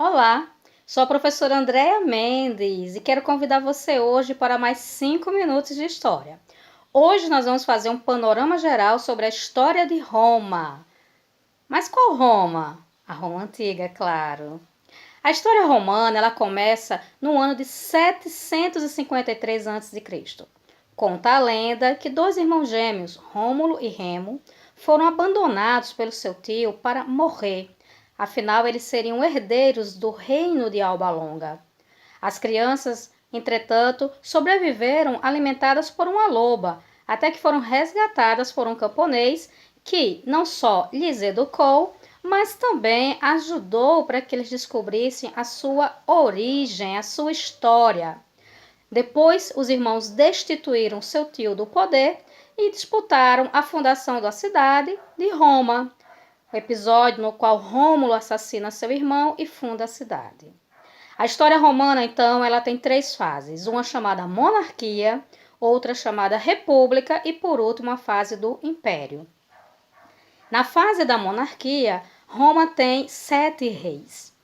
Olá, sou a professora Andréa Mendes e quero convidar você hoje para mais 5 minutos de história. Hoje nós vamos fazer um panorama geral sobre a história de Roma. Mas qual Roma? A Roma antiga, claro. A história romana ela começa no ano de 753 a.C. Conta a lenda que dois irmãos gêmeos, Rômulo e Remo, foram abandonados pelo seu tio para morrer. Afinal, eles seriam herdeiros do reino de Alba Longa. As crianças, entretanto, sobreviveram alimentadas por uma loba, até que foram resgatadas por um camponês que não só lhes educou, mas também ajudou para que eles descobrissem a sua origem, a sua história. Depois, os irmãos destituíram seu tio do poder e disputaram a fundação da cidade de Roma, o episódio no qual Rômulo assassina seu irmão e funda a cidade. A história romana, então, ela tem 3 fases, uma chamada monarquia, outra chamada república e, por último, a fase do império. Na fase da monarquia, Roma tem 7 reis.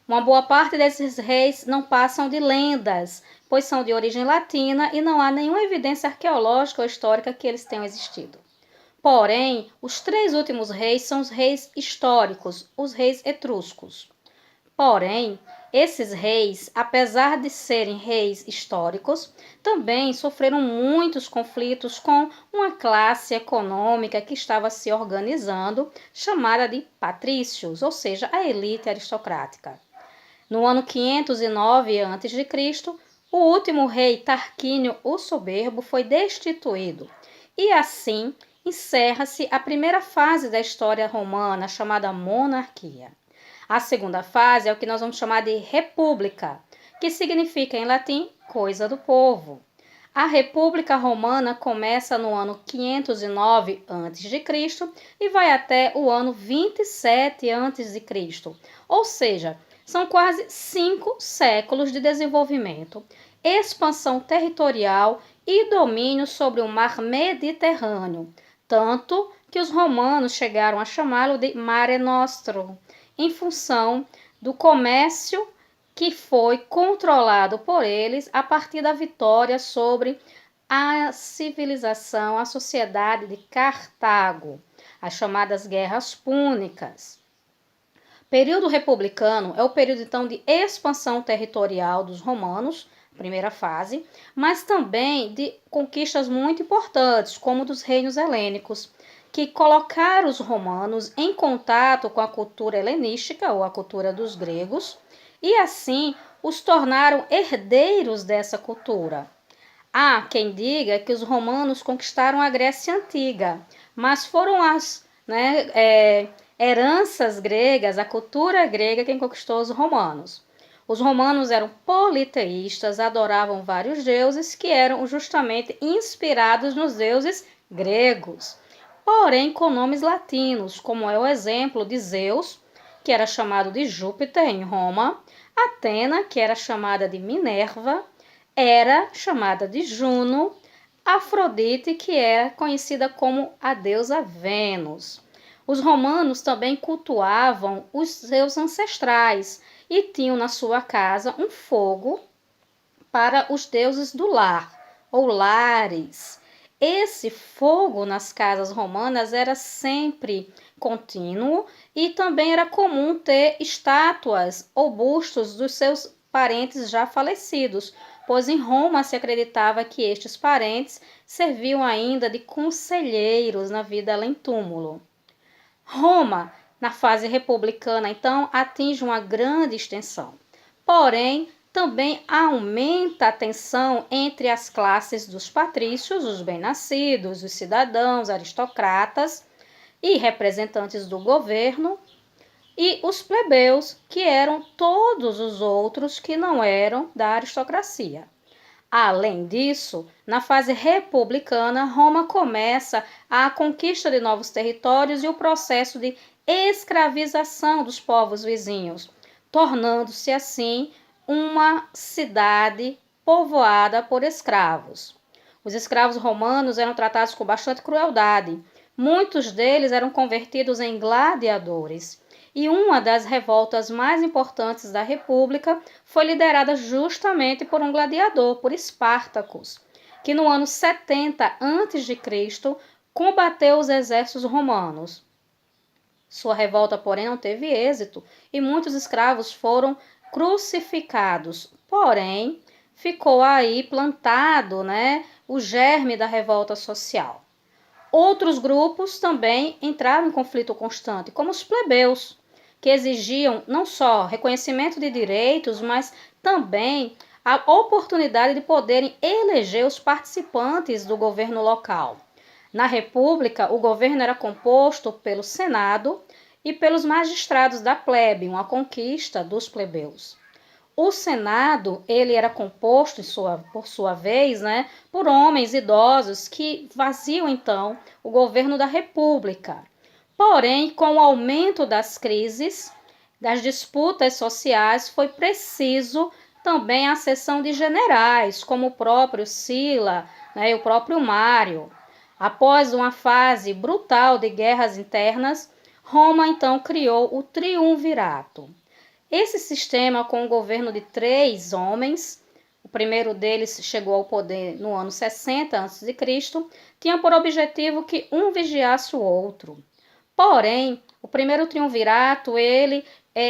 Uma boa parte desses reis não passam de lendas, pois são de origem latina e não há nenhuma evidência arqueológica ou histórica que eles tenham existido. Porém, os 3 últimos reis são os reis históricos, os reis etruscos. Porém, esses reis, apesar de serem reis históricos, também sofreram muitos conflitos com uma classe econômica que estava se organizando, chamada de patrícios, ou seja, a elite aristocrática. No ano 509 a.C., o último rei Tarquínio o Soberbo foi destituído, e assim encerra-se a primeira fase da história romana, chamada monarquia. A segunda fase é o que nós vamos chamar de república, que significa em latim coisa do povo. A República Romana começa no ano 509 a.C. e vai até o ano 27 a.C., ou seja, são quase 5 séculos de desenvolvimento, expansão territorial e domínio sobre o mar Mediterrâneo, tanto que os romanos chegaram a chamá-lo de Mare Nostrum, em função do comércio que foi controlado por eles a partir da vitória sobre a civilização, a sociedade de Cartago, as chamadas Guerras Púnicas. Período republicano é o período então de expansão territorial dos romanos, primeira fase, mas também de conquistas muito importantes, como dos reinos helênicos, que colocaram os romanos em contato com a cultura helenística ou a cultura dos gregos e assim os tornaram herdeiros dessa cultura. Há quem diga que os romanos conquistaram a Grécia Antiga, mas foram as heranças gregas, a cultura grega quem conquistou os romanos. Os romanos eram politeístas, adoravam vários deuses que eram justamente inspirados nos deuses gregos, porém com nomes latinos, como é o exemplo de Zeus, que era chamado de Júpiter em Roma, Atena, que era chamada de Minerva, Hera, chamada de Juno, Afrodite, que é conhecida como a deusa Vênus. Os romanos também cultuavam os seus ancestrais e tinham na sua casa um fogo para os deuses do lar, ou lares. Esse fogo nas casas romanas era sempre contínuo e também era comum ter estátuas ou bustos dos seus parentes já falecidos, pois em Roma se acreditava que estes parentes serviam ainda de conselheiros na vida além-túmulo. Roma, na fase republicana, então, atinge uma grande extensão. Porém, também aumenta a tensão entre as classes dos patrícios, os bem-nascidos, os cidadãos, aristocratas e representantes do governo, e os plebeus, que eram todos os outros que não eram da aristocracia. Além disso, na fase republicana, Roma começa a conquista de novos territórios e o processo de escravização dos povos vizinhos, tornando-se assim uma cidade povoada por escravos. Os escravos romanos eram tratados com bastante crueldade. Muitos deles eram convertidos em gladiadores. e uma das revoltas mais importantes da República foi liderada justamente por um gladiador, por Espartacus, que no ano 70 a.C. combateu os exércitos romanos. Sua revolta, porém, não teve êxito e muitos escravos foram crucificados. Porém, ficou aí plantado, o germe da revolta social. Outros grupos também entraram em conflito constante, como os plebeus, que exigiam não só reconhecimento de direitos, mas também a oportunidade de poderem eleger os participantes do governo local. Na República, o governo era composto pelo Senado e pelos magistrados da plebe, uma conquista dos plebeus. O Senado, ele era composto, por sua vez, por homens idosos que faziam, então, o governo da República. Porém, com o aumento das crises, das disputas sociais, foi preciso também a ascensão de generais, como o próprio Sila, e o próprio Mário. Após uma fase brutal de guerras internas, Roma, então, criou o triunvirato. Esse sistema, com o governo de 3 homens, o primeiro deles chegou ao poder no ano 60 a.C., tinha por objetivo que um vigiasse o outro. Porém, o primeiro triunvirato, ele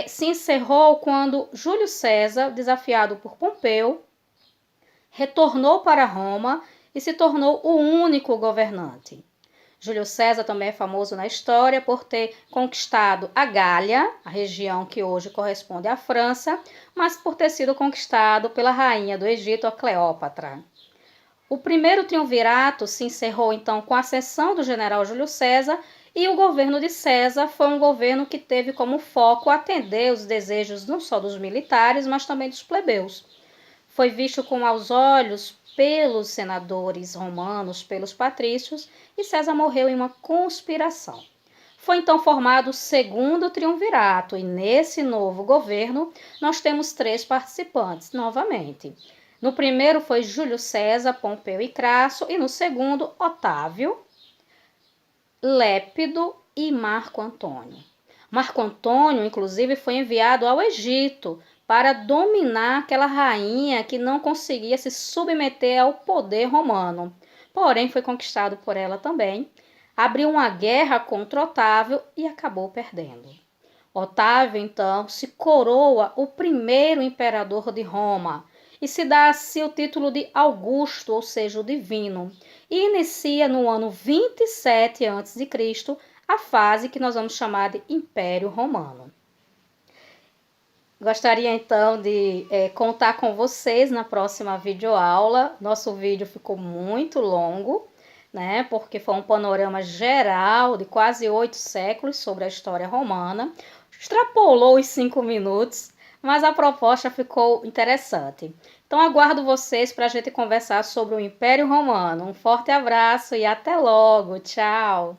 se encerrou quando Júlio César, desafiado por Pompeu, retornou para Roma e se tornou o único governante. Júlio César também é famoso na história por ter conquistado a Gália, a região que hoje corresponde à França, mas por ter sido conquistado pela rainha do Egito, a Cleópatra. O primeiro triunvirato se encerrou então com a ascensão do general Júlio César e o governo de César foi um governo que teve como foco atender os desejos não só dos militares, mas também dos plebeus. Foi visto com maus olhos pelos senadores romanos, pelos patrícios, e César morreu em uma conspiração. Foi então formado o segundo triunvirato, e nesse novo governo nós temos 3 participantes, novamente. No primeiro foi Júlio César, Pompeu e Crasso, e no segundo, Otávio, Lépido e Marco Antônio. Marco Antônio, inclusive, foi enviado ao Egito para dominar aquela rainha que não conseguia se submeter ao poder romano. Porém, foi conquistado por ela também, abriu uma guerra contra Otávio e acabou perdendo. Otávio, então, se coroa o primeiro imperador de Roma e se dá a si o título de Augusto, ou seja, o divino, e inicia no ano 27 a.C. a fase que nós vamos chamar de Império Romano. Gostaria então de contar com vocês na próxima videoaula. Nosso vídeo ficou muito longo, porque foi um panorama geral de quase 8 séculos sobre a história romana. Extrapolou os 5 minutos, mas a proposta ficou interessante. Então aguardo vocês para a gente conversar sobre o Império Romano. Um forte abraço e até logo. Tchau!